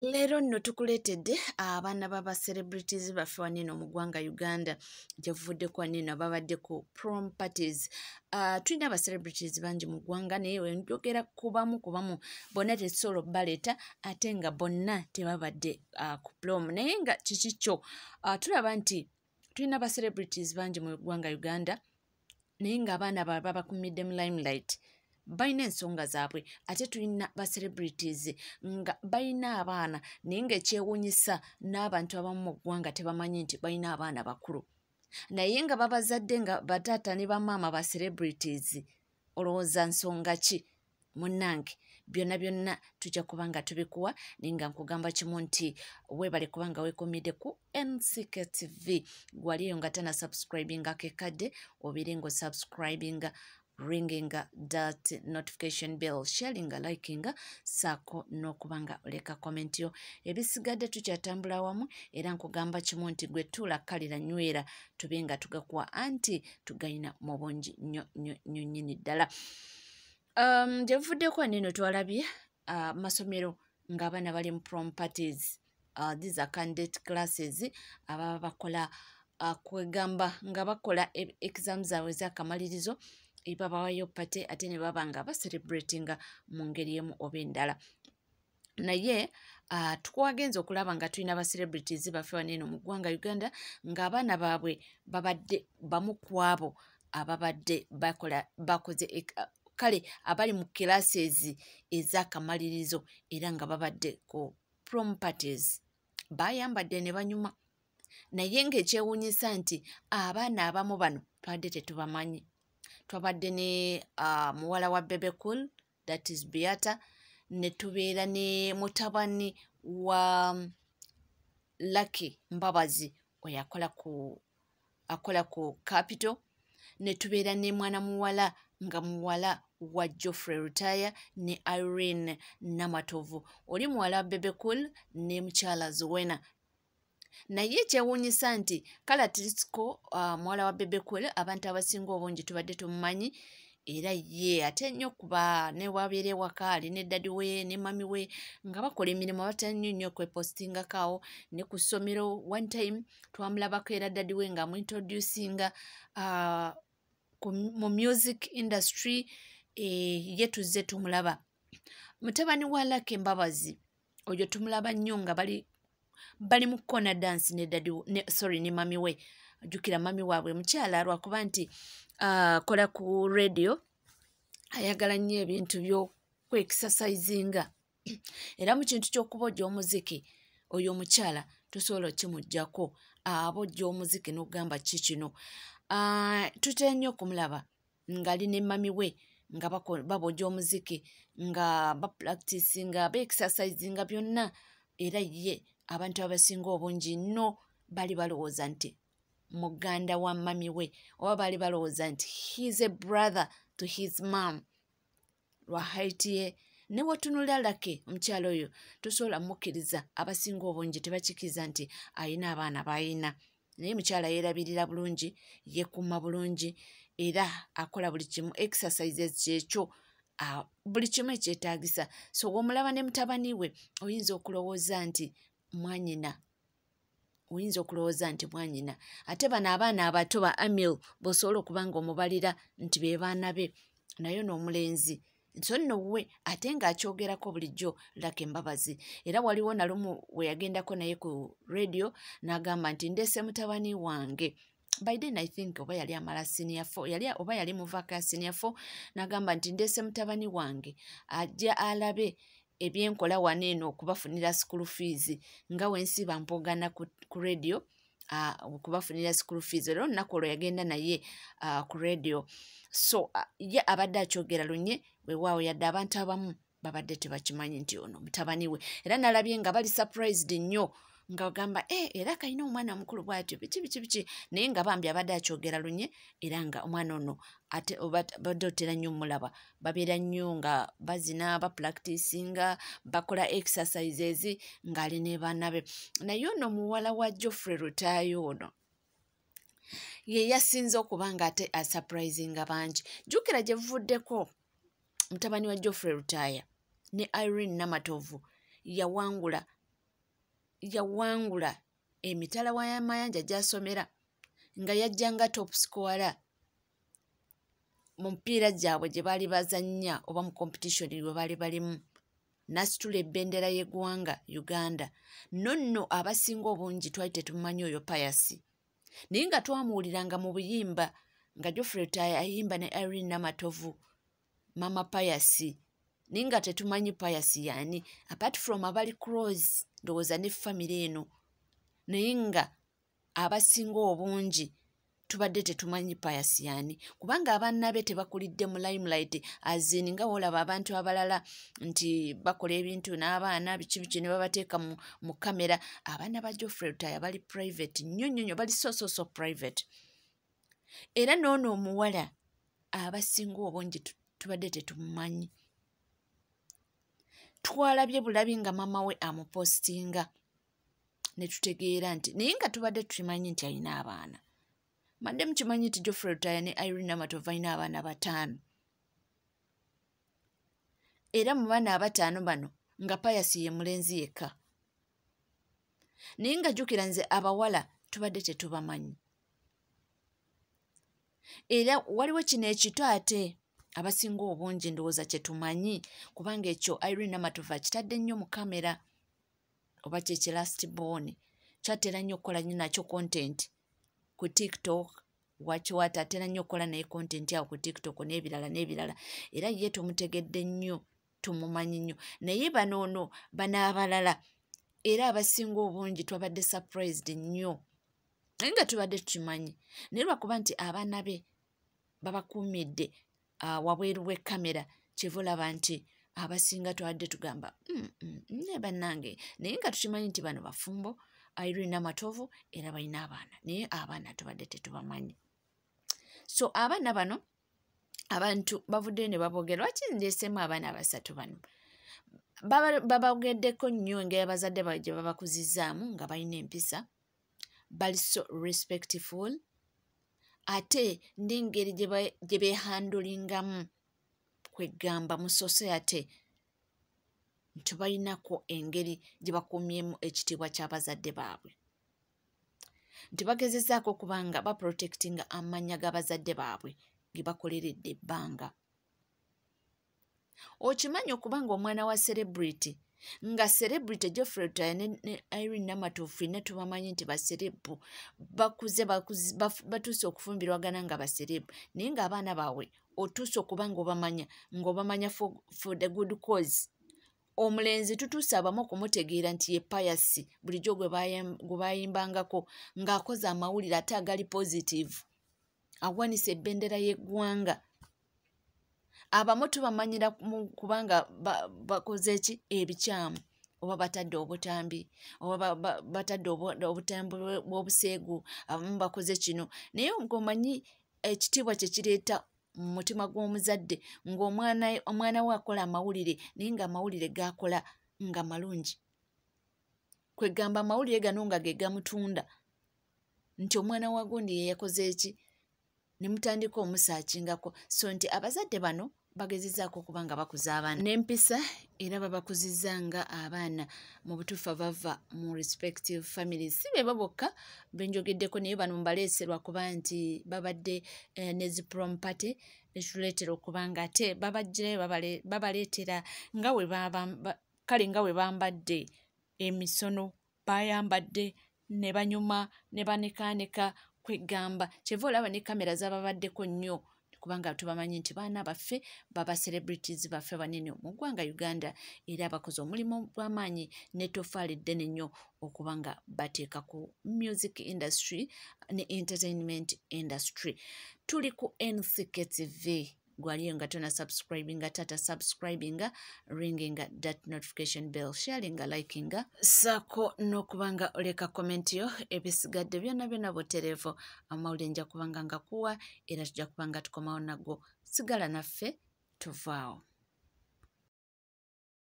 Leero nno tukuleetedde abaana baba celebrities baffe wanino mu ggwanga Uganda gyevuvuddeko wanino babadde ku prom parties. Tulina aba celebrities bangi mu ggwanga naye wenjogera kubamu bonna tetusobola obbaleeta ate nga bonna tebabadde ku prom naye nga kikikyo tulaba nti tulina aba celebrities bangi mu ggwanga Uganda naye ng'abaana baabwe babakumidde mu limelight balina ensonga zaabwe ate tulina ba celebrities nga balina abaana naye ng'ekyewuunyisa n'abantu abamu mu ggwanga tebamanyi nti balina abaana bakulu naye nga babazadde nga bataata ne bamaama ba celebrities. Olowooza nsonga ki munnange? Byonna byonna tujja kuba nga tubikuwa naye nga nkugamba kimu nti weebale kuba nga weekomidde ku NCK TV. Gwaliyo nga tana subscribinga kekadde obeere ng'osubscribinga ringinga that notification bell, sharinga, likinga, saako n'okubanga oleka comment yo. Ebisigadde tukyatambula wamu era nkugamba kimu nti gwe tuula kalira nywera tube nga tugakuwa anti tugayina mu bungi nnyo nnyini ddala. Gyevuddeko nino twalabye masomero ng'abaana bali mu prom parties. These are candidate classes ababa bakola kwegamba nga bakola exam zaabwe ez'akamalirizo babawayo pate ate ne baba nga bacelebratinga mu ngeri emu oba endala. Naye twagenza okulaba nga tulina aba celebrities baffe waneno mu ggwanga Uganda ng'abaana baabwe babadde bamu ku abo ababadde bakoze kale abali mu classes ez'akamalirizo era nga babadde ku prom parties. Bayambadde ne banyuma naye ng'ekyewuunyisa nti abaana abamu bano twabadde tetubamanyi. Twabadde ne muwala wa Bebe Cool, that is Beata, ne tubeera ne mutabani wa Lucky Mbabazi oyo akola ku Capital, ne tubeera ne mwana muwala nga muwala wa Geoffrey Rutaya ne Irene Namatovu. Oli muwala wa Bebe Cool ne mukyala Zuwena. Naye kyewuunyisa nti kala Trisco muwala wa Bebe Cool abantu abasinga obungi tubadde tumumanyi era ye ate nnyo kuba ne wabeera ewaka ali ne daddy we ne mami we nga bakola emirimu abatannyo nnyo okwepostingako ne ku ssomero. One time twamulabako era daddy we nga amuintroducinga mu music industry ye tuzze tumulaba. Mutabani wa Lucky Mbabazi oyo tumulaba nnyo nga bali mu kona dance ne daddy ne mami we. Jukira mami waabwe mukyala lwakuba nti kola ku radio ayagala nnyo ebintu by'okwexercisinga era mu kintu ky'okubojja omuziki oyo omukyala tosobola okimuggyako abojja omuziki n'okugamba ki kino. Tutera nnyo okumulaba ng'ali ne mami we nga babojja omuziki nga bapracticinga baexercisinga byonna era ye abantu abasinga obungi nno bali balowooza nti muganda wa mami we oba bali balowooza nti he's a brother to his mom. Lwa height ye ne watunulira Lucky omukyalo oyo tosobola mukkiriza abasinga obungi tebakikiriza nti ayina abaana bayina naye mukyala yeerabirira bulungi yekuuma bulungi era akola buli kimu exercises kyekyo buli kimu ekyetaagisa. So w'omulaba ne mutabani we oyinza okulowooza nti mwanyina ate bano abaana abato ba Amil bw'osobola okuba nga omubalira nti be baana be naye n'omulenzi so nno we ate ng'akyogerako bulijjo Lucky Mbabazi. Era waliwo nalumu we yagendako naye ku radio n'agamba nti ndeese mutabani wange. By then I think oba yali amala senior 4 oba yali muvaka senior 4 n'agamba nti ndeese mutabani wange ajja alabe ebyenkola waneeno okubafunira school fees nga wensiba mpogana ku radio okubafunira school fees. Era olunaku olwo yagenda naye ku radio so ye abadde akyogera lunye weewaawo yadde abantu abamu babadde tebakimanyi nti ono mutabani we era nalabye nga bali surprised nnyo nga bagamba era kalina omwana mukulu bw'atyo biki naye nga bambi abadde akyogera lunye era nga omwana ono ate badde otera nnyo mulaba babeera nnyo nga bazina bapracticinga bakola exercises ng'ali ne baana be. Naye ono muwala wa Geoffrey Rutaya ono ye yasinze okuba nga ate asurprisinga bangi. Jjukira gye vuvuddeko mutabani wa Geoffrey Rutaya ne Irene Namatovu yawangula yawangula emitala wa y'amayanja gy'asomera nga yajjanga top scorer mu mpiira gyabwe gye baali bazannya oba mu competition gwe baali balimu n'asitula ebbendera y'eggwanga Uganda. Nonno abasinga obungi twali tetumanyi oyo Pius, naye nga twamuwuliranga mu buyimba nga Geoffrey Rutaya ayimba ne Irene Namatovu Mama Pius, naye nga tetumanyi Pius yani apart from abali close ndowooza ne family eno, naye nga abasinga obungi tubadde tetumanyi Pius yani kubanga abaana be tebakulidde mu limelight azini nga olaba abantu abalala nti bakola ebintu n'abaana biki ne babateeka mu kamera. Abaana ba Geoffrey Rutaya bali private nnyo bali so private. Era n'ono omuwala abasinga obungi tubadde tetumumanyi. Twalabye bulabi nga mama we amupostinga ne tutegeera nti naye nga tubadde tukimanyi nti alina abaana. Madde mukimanyi nti Geoffrey Rutaya ne Irene Namatovu alina abaana 5. Era mu baana 5 bano nga Pius ye mulenzi yekka. Naye nga jjukira nze abawala tubadde tetubamanyi. Era waliwo kino ekito ate abasinga obungi ndowooza kye tumanyi kubanga ekyo Irene Namatovu akitadde nnyo mu kamera oba kye last born kyatera nnyo okukola nnyo nakyo content ku TikTok. Wakiwata atera nnyo okukola naye content awo ku TikTok n'ebirala. Era ye tumutegedde nnyo tumumanyi nnyo, naye banoono abalala era abasinga obungi twabadde surprised nnyo naye nga tubadde tukimanyi, naye lwakuba nti abaana be babakuumidde wabweru w'ekkamera kyeva olaba nti abasinga tubadde tugamba ne bannange, naye nga tukimanyi nti bano bafumbo Irene Namatovu era balina abaana, naye abaana tubadde tetubamanyi. So abaana bano abantu bavuddeyo ne babogera lwaki ndeesemu abaana 3 bano. Babageddeko nnyo engeri abazadde baabwe gye babakuzizaamu nga balina empisa, bali so respectful, ate n'engeri gye beehandulingamu kweggamba mu society nti balinako engeri gye bakuumyemu ekitiibwa ky'abazadde baabwe, nti bagezezaako okubanga baprotectinga amannya g'abazadde baabwe ge bakoleredde ebbanga. Okimanyi okubanga omwana wa celebrity nga celebrity Geoffrey Rutaya ne Irene Namatovu ne tubamanyi nti baserebu bakuze batuuse okufumbirwagana nga baserebu, naye ng'abaana baabwe otuuse okuba ng'obamanya for the good cause. Omulenzi tutuuse abamu okumutegeera nti ye Pius bulijjo gwe bayimbangako ng'akoze amawulire ate agali positive awanise ebbendera y'eggwanga. Abamu tubamanyira kubanga bakoze ki ebikyamu oba batadde obutambi oba batadde obutambi bw'obuseegu, abamu bakoze kino, naye ng'omanyi ekitiibwa kye kireeta mu mutima gw'omuzadde ng'omwana we akola amawulire naye ng'amawulire g'akola nga malungi. Kwegamba amawulire gano nga ge gamutunda nti omwana wa gundi ye yakoze eki ne mutandika omusaakingako. So nti abazadde bano bagezezaako okuba nga bakuza abaana n'empisa era babakuzizza nga abaana mu butuufu bava mu respective families. Si be bokka benjogeddeko, naye bano mbaleeserwa kuba nti babadde ne zi prom party ekituleetera okuba nga ate babagirayo babaleetera nga we bambadde emisono bayambadde ne banyuma ne banekaanika kwegamba kyeva olaba ne kamera zababaddeko nnyo kubanga tubamanyi nti baana baffe baba celebrities baffe banene mu ggwanga Uganda era abakoze omulimu gw'amaanyi n'ettofaali ddene nnyo okuba nga bateeka ku music industry ne entertainment industry. Tuli ku NCK-TV. Gwaliyo nga tona subscribinga tata subscribinga, ringinga that notification bell, sharinga, likinga, sako n'okubanga oleka comment yo ebisigadde byonna butereevu amawulire nja kubanga ngakuwa era tujja kubanga tukomawo nago. Sigala naffe tuvaawo.